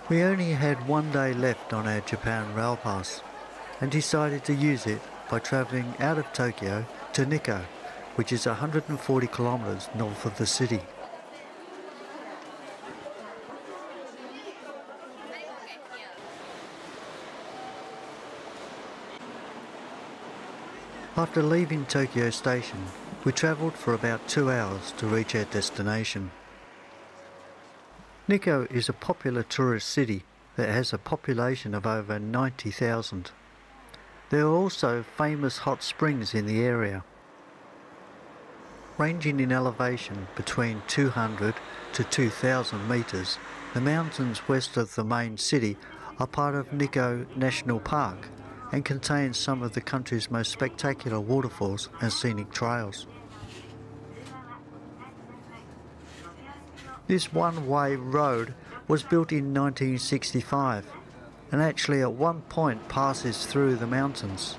We only had one day left on our Japan rail pass and decided to use it by travelling out of Tokyo to Nikko, which is 140 kilometres north of the city. After leaving Tokyo Station, we travelled for about 2 hours to reach our destination. Nikko is a popular tourist city that has a population of over 90,000. There are also famous hot springs in the area. Ranging in elevation between 200 to 2,000 metres, the mountains west of the main city are part of Nikkō National Park and contain some of the country's most spectacular waterfalls and scenic trails. This one-way road was built in 1965 and actually at one point passes through the mountains.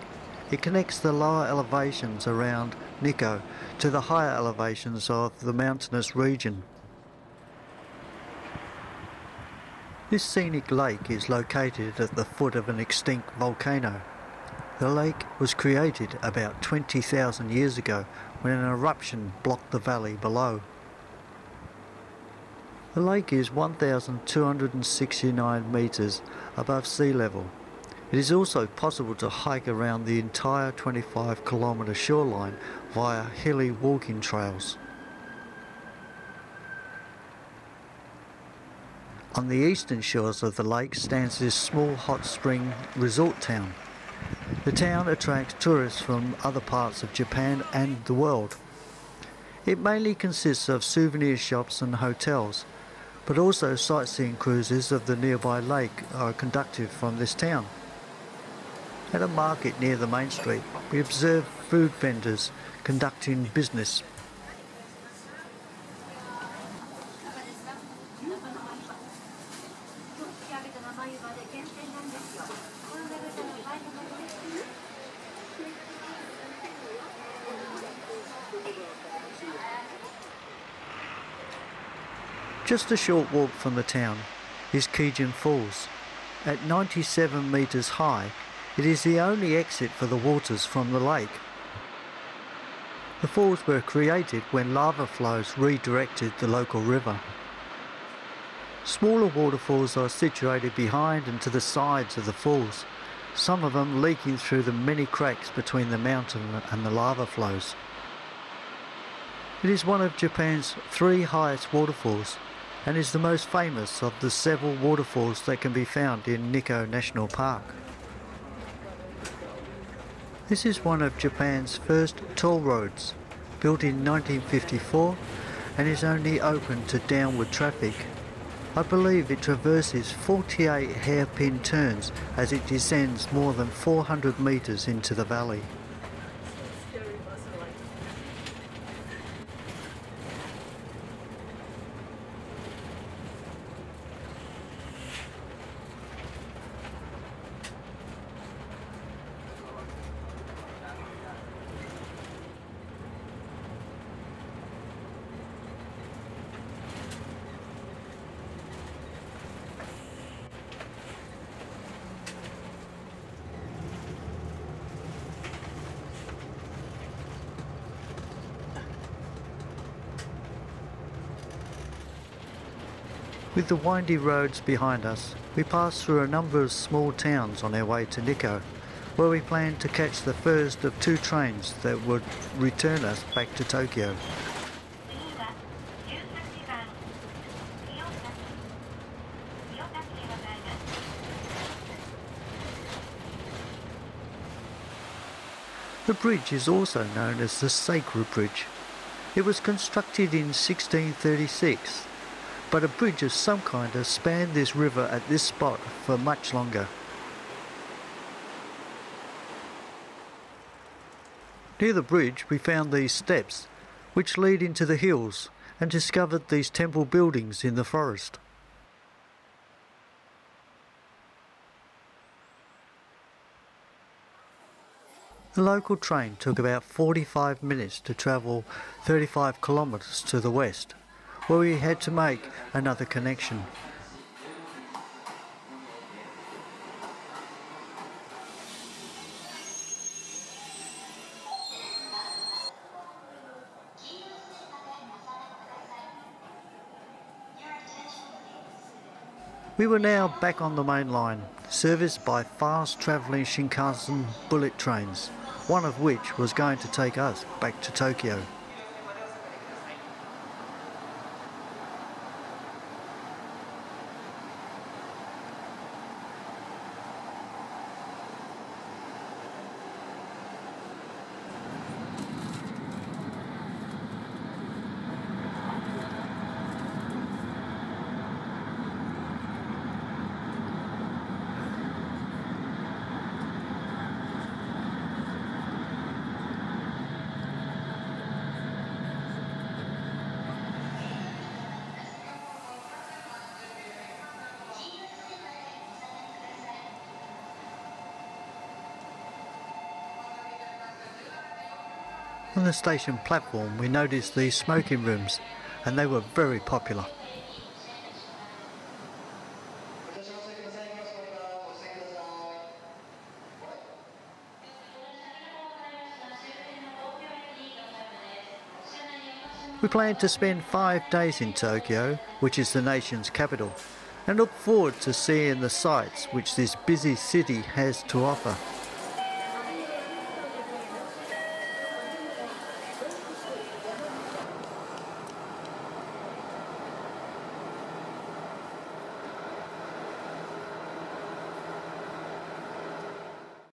It connects the lower elevations around Nikko to the higher elevations of the mountainous region. This scenic lake is located at the foot of an extinct volcano. The lake was created about 20,000 years ago when an eruption blocked the valley below. The lake is 1,269 metres above sea level. It is also possible to hike around the entire 25-kilometre shoreline via hilly walking trails. On the eastern shores of the lake stands this small hot spring resort town. The town attracts tourists from other parts of Japan and the world. It mainly consists of souvenir shops and hotels, but also sightseeing cruises of the nearby lake are conducted from this town. At a market near the main street, we observe food vendors conducting business. Just a short walk from the town is Kijin Falls. At 97 metres high, it is the only exit for the waters from the lake. The falls were created when lava flows redirected the local river. Smaller waterfalls are situated behind and to the sides of the falls, some of them leaking through the many cracks between the mountain and the lava flows. It is one of Japan's 3 highest waterfalls and is the most famous of the several waterfalls that can be found in Nikkō National Park. This is one of Japan's first toll roads, built in 1954 and is only open to downward traffic. I believe it traverses 48 hairpin turns as it descends more than 400 metres into the valley. With the windy roads behind us, we passed through a number of small towns on our way to Nikko, where we planned to catch the first of 2 trains that would return us back to Tokyo. The bridge is also known as the Sacred Bridge. It was constructed in 1636. But a bridge of some kind has spanned this river at this spot for much longer. Near the bridge we found these steps, which lead into the hills, and discovered these temple buildings in the forest. The local train took about 45 minutes to travel 35 kilometres to the west, where we had to make another connection. We were now back on the main line, serviced by fast-travelling Shinkansen bullet trains, one of which was going to take us back to Tokyo. On the station platform we noticed these smoking rooms, and they were very popular. We plan to spend 5 days in Tokyo, which is the nation's capital, and look forward to seeing the sights which this busy city has to offer.